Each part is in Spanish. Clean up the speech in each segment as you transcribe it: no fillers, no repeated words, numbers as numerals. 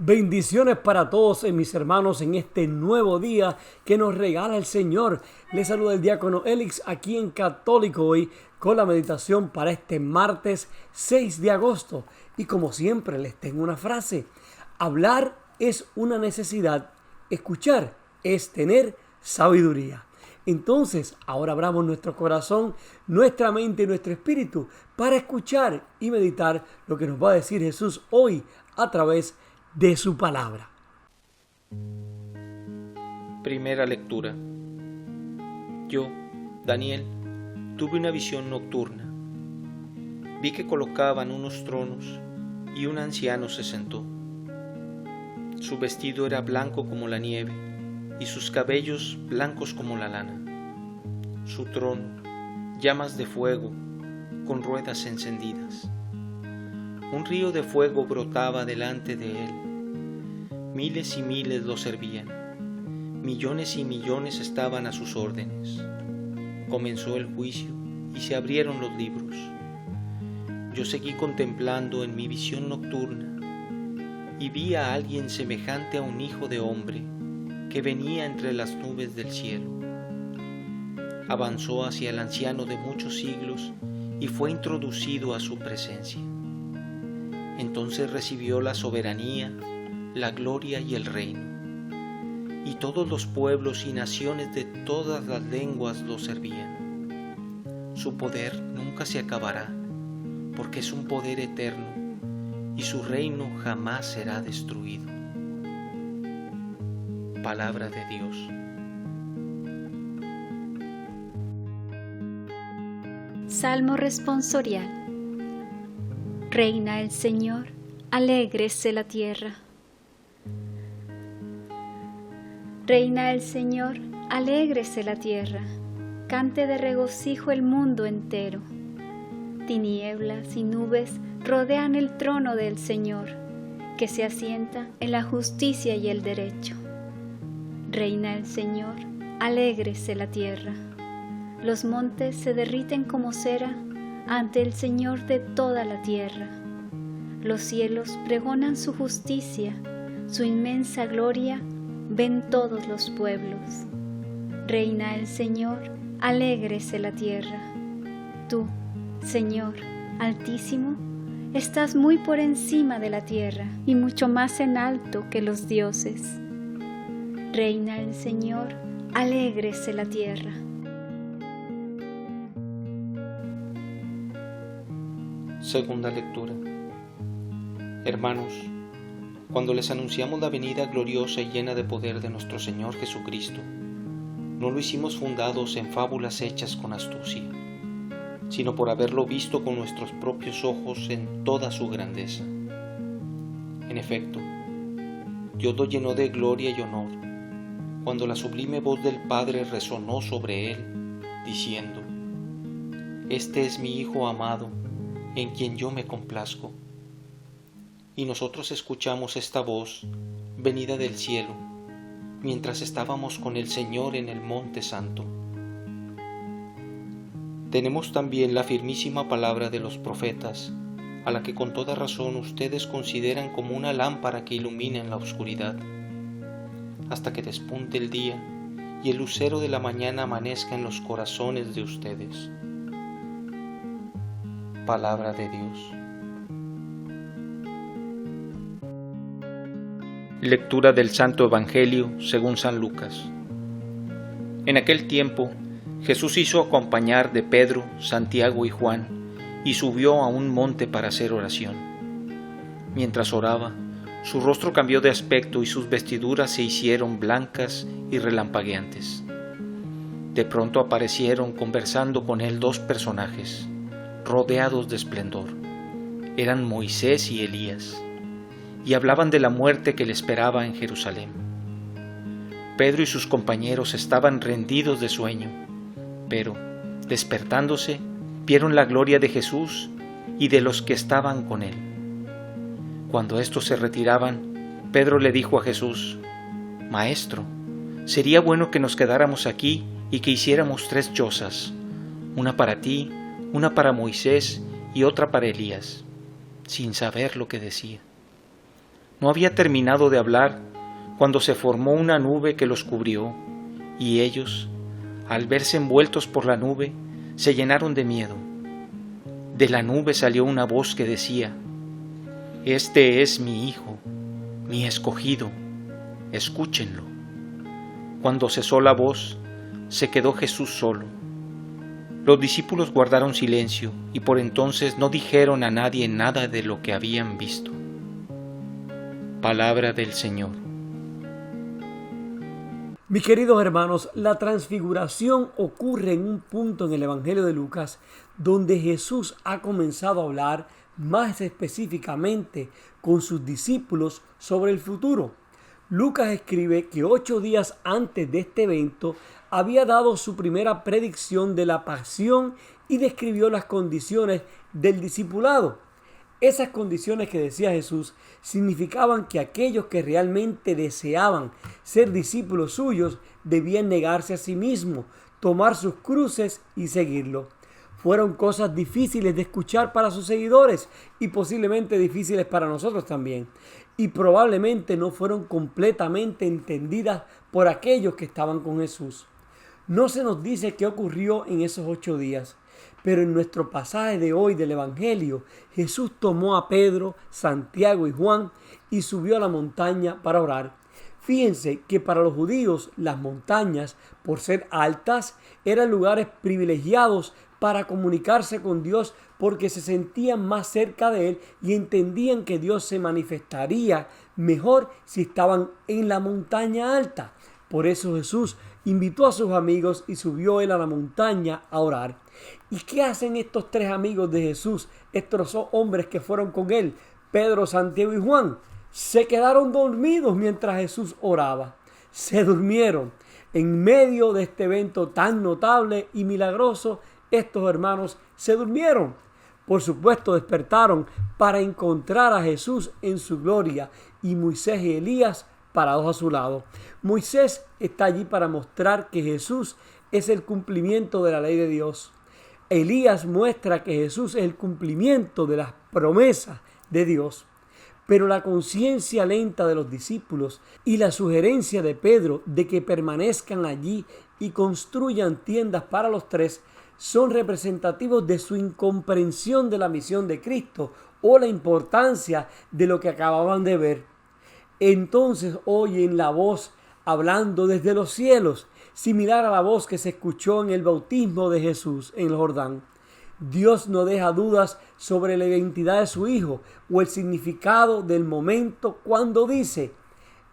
Bendiciones para todos mis hermanos en este nuevo día que nos regala el Señor. Les saluda el diácono Elix aquí en Católico Hoy con la meditación para este martes 6 de agosto. Y como siempre les tengo una frase: hablar es una necesidad, escuchar es tener sabiduría. Entonces, ahora abramos nuestro corazón, nuestra mente y nuestro espíritu para escuchar y meditar lo que nos va a decir Jesús hoy a través de su palabra. Primera lectura. Yo, Daniel, tuve una visión nocturna. Vi que colocaban unos tronos y un anciano se sentó. Su vestido era blanco como la nieve y sus cabellos blancos como la lana. Su trono, llamas de fuego con ruedas encendidas. Un río de fuego brotaba delante de él. Miles y miles lo servían. Millones y millones estaban a sus órdenes. Comenzó el juicio y se abrieron los libros. Yo seguí contemplando en mi visión nocturna y vi a alguien semejante a un hijo de hombre que venía entre las nubes del cielo. Avanzó hacia el anciano de muchos siglos y fue introducido a su presencia. Entonces recibió la soberanía, la gloria y el reino, y todos los pueblos y naciones de todas las lenguas lo servían. Su poder nunca se acabará, porque es un poder eterno, y su reino jamás será destruido. Palabra de Dios. Salmo responsorial. Reina el Señor, alégrese la tierra. Reina el Señor, alégrese la tierra, cante de regocijo el mundo entero. Tinieblas y nubes rodean el trono del Señor, que se asienta en la justicia y el derecho. Reina el Señor, alégrese la tierra. Los montes se derriten como cera ante el Señor de toda la tierra. Los cielos pregonan su justicia, su inmensa gloria ven todos los pueblos. Reina el Señor, alégrese la tierra. Tú, Señor, Altísimo, estás muy por encima de la tierra y mucho más en alto que los dioses. Reina el Señor, alégrese la tierra. Segunda lectura. Hermanos, cuando les anunciamos la venida gloriosa y llena de poder de nuestro Señor Jesucristo, no lo hicimos fundados en fábulas hechas con astucia, sino por haberlo visto con nuestros propios ojos en toda su grandeza. En efecto, Dios lo llenó de gloria y honor, cuando la sublime voz del Padre resonó sobre él, diciendo: Este es mi Hijo amado, en quien yo me complazco. Y nosotros escuchamos esta voz venida del cielo, mientras estábamos con el Señor en el Monte Santo. Tenemos también la firmísima palabra de los profetas, a la que con toda razón ustedes consideran como una lámpara que ilumina en la oscuridad, hasta que despunte el día y el lucero de la mañana amanezca en los corazones de ustedes. Palabra de Dios. Lectura del Santo Evangelio según San Lucas. En aquel tiempo, Jesús hizo acompañar de Pedro, Santiago y Juan, y subió a un monte para hacer oración. Mientras oraba, su rostro cambió de aspecto y sus vestiduras se hicieron blancas y relampagueantes. De pronto aparecieron conversando con él dos personajes, rodeados de esplendor. Eran Moisés y Elías, y hablaban de la muerte que le esperaba en Jerusalén. Pedro y sus compañeros estaban rendidos de sueño, pero, despertándose, vieron la gloria de Jesús y de los que estaban con él. Cuando éstos se retiraban, Pedro le dijo a Jesús: Maestro, sería bueno que nos quedáramos aquí y que hiciéramos 3 chozas, una para ti, una para Moisés y otra para Elías, sin saber lo que decía. No había terminado de hablar cuando se formó una nube que los cubrió, y ellos, al verse envueltos por la nube, se llenaron de miedo. De la nube salió una voz que decía: «Este es mi Hijo, mi escogido, escúchenlo». Cuando cesó la voz, se quedó Jesús solo. Los discípulos guardaron silencio y por entonces no dijeron a nadie nada de lo que habían visto. Palabra del Señor. Mis queridos hermanos, la transfiguración ocurre en un punto en el Evangelio de Lucas donde Jesús ha comenzado a hablar más específicamente con sus discípulos sobre el futuro. Lucas escribe que 8 días antes de este evento había dado su primera predicción de la pasión y describió las condiciones del discipulado. Esas condiciones que decía Jesús significaban que aquellos que realmente deseaban ser discípulos suyos debían negarse a sí mismos, tomar sus cruces y seguirlo. Fueron cosas difíciles de escuchar para sus seguidores y posiblemente difíciles para nosotros también. Y probablemente no fueron completamente entendidas por aquellos que estaban con Jesús. No se nos dice qué ocurrió en esos 8 días, pero en nuestro pasaje de hoy del Evangelio, Jesús tomó a Pedro, Santiago y Juan y subió a la montaña para orar. Fíjense que para los judíos las montañas, por ser altas, eran lugares privilegiados para comunicarse con Dios porque se sentían más cerca de Él y entendían que Dios se manifestaría mejor si estaban en la montaña alta. Por eso Jesús invitó a sus amigos y subió Él a la montaña a orar. ¿Y qué hacen estos 3 amigos de Jesús, estos hombres que fueron con Él, Pedro, Santiago y Juan? Se quedaron dormidos mientras Jesús oraba. Se durmieron. En medio de este evento tan notable y milagroso, estos hermanos se durmieron. Por supuesto, despertaron para encontrar a Jesús en su gloria y Moisés y Elías parados a su lado. Moisés está allí para mostrar que Jesús es el cumplimiento de la ley de Dios. Elías muestra que Jesús es el cumplimiento de las promesas de Dios. Pero la conciencia lenta de los discípulos y la sugerencia de Pedro de que permanezcan allí y construyan tiendas para los 3 son representativos de su incomprensión de la misión de Cristo o la importancia de lo que acababan de ver. Entonces oyen la voz hablando desde los cielos, similar a la voz que se escuchó en el bautismo de Jesús en el Jordán. Dios no deja dudas sobre la identidad de su Hijo o el significado del momento cuando dice: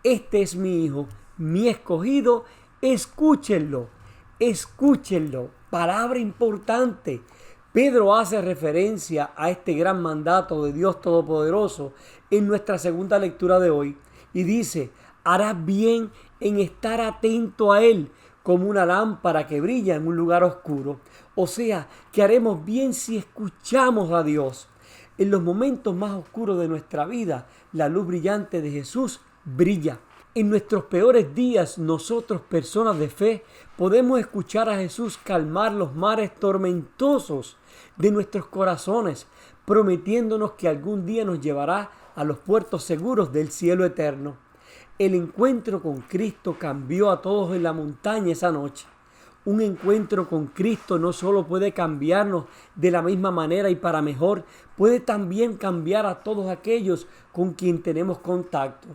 «Este es mi Hijo, mi escogido, escúchenlo, escúchenlo». Palabra importante. Pedro hace referencia a este gran mandato de Dios Todopoderoso en nuestra segunda lectura de hoy y dice: «Harás bien en estar atento a Él como una lámpara que brilla en un lugar oscuro». O sea, que haremos bien si escuchamos a Dios. En los momentos más oscuros de nuestra vida, la luz brillante de Jesús brilla. En nuestros peores días, nosotros, personas de fe, podemos escuchar a Jesús calmar los mares tormentosos de nuestros corazones, prometiéndonos que algún día nos llevará a los puertos seguros del cielo eterno. El encuentro con Cristo cambió a todos en la montaña esa noche. Un encuentro con Cristo no solo puede cambiarnos de la misma manera y para mejor, puede también cambiar a todos aquellos con quien tenemos contacto.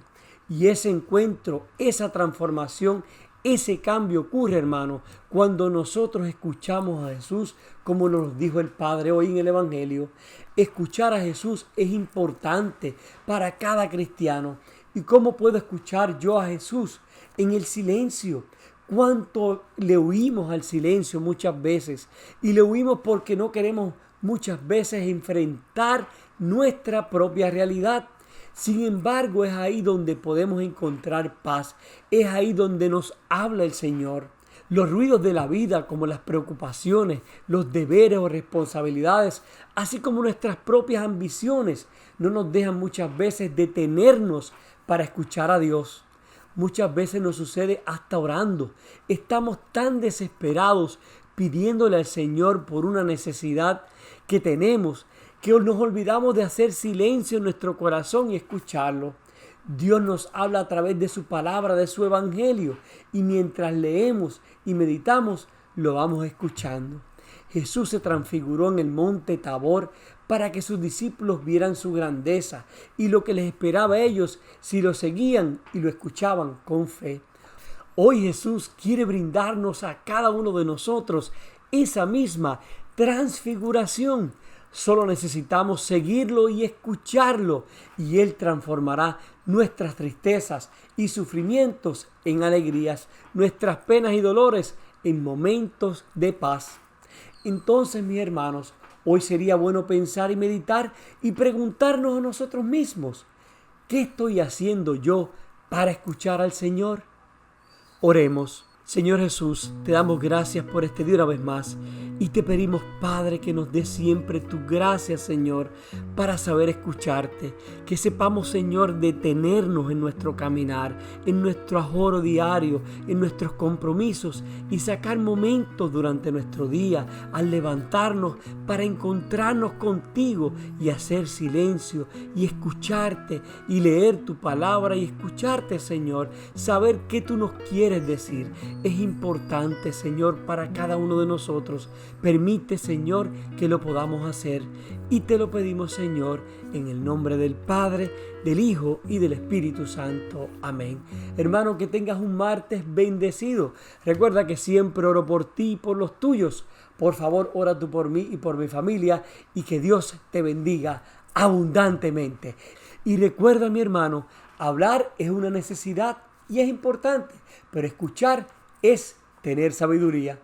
Y ese encuentro, esa transformación, ese cambio ocurre, hermano, cuando nosotros escuchamos a Jesús, como nos dijo el Padre hoy en el Evangelio. Escuchar a Jesús es importante para cada cristiano. ¿Y cómo puedo escuchar yo a Jesús? En el silencio. ¿Cuánto le huimos al silencio muchas veces? Y le huimos porque no queremos muchas veces enfrentar nuestra propia realidad. Sin embargo, es ahí donde podemos encontrar paz. Es ahí donde nos habla el Señor. Los ruidos de la vida, como las preocupaciones, los deberes o responsabilidades, así como nuestras propias ambiciones, no nos dejan muchas veces detenernos para escuchar a Dios. Muchas veces nos sucede hasta orando. Estamos tan desesperados pidiéndole al Señor por una necesidad que tenemos, que nos olvidamos de hacer silencio en nuestro corazón y escucharlo. Dios nos habla a través de su palabra, de su evangelio, y mientras leemos y meditamos, lo vamos escuchando. Jesús se transfiguró en el monte Tabor para que sus discípulos vieran su grandeza y lo que les esperaba a ellos si lo seguían y lo escuchaban con fe. Hoy Jesús quiere brindarnos a cada uno de nosotros esa misma transfiguración. Solo necesitamos seguirlo y escucharlo, y Él transformará nuestras tristezas y sufrimientos en alegrías, nuestras penas y dolores en momentos de paz. Entonces, mis hermanos, hoy sería bueno pensar y meditar y preguntarnos a nosotros mismos: ¿qué estoy haciendo yo para escuchar al Señor? Oremos. Señor Jesús, te damos gracias por este día una vez más y te pedimos, Padre, que nos des siempre tu gracia, Señor, para saber escucharte, que sepamos, Señor, detenernos en nuestro caminar, en nuestro ahorro diario, en nuestros compromisos y sacar momentos durante nuestro día al levantarnos para encontrarnos contigo y hacer silencio y escucharte y leer tu palabra y escucharte, Señor, saber qué tú nos quieres decir. Es importante, Señor, para cada uno de nosotros. Permite, Señor, que lo podamos hacer. Y te lo pedimos, Señor, en el nombre del Padre, del Hijo y del Espíritu Santo. Amén. Hermano, que tengas un martes bendecido. Recuerda que siempre oro por ti y por los tuyos. Por favor, ora tú por mí y por mi familia, y que Dios te bendiga abundantemente. Y recuerda, mi hermano, hablar es una necesidad y es importante, pero escuchar es tener sabiduría.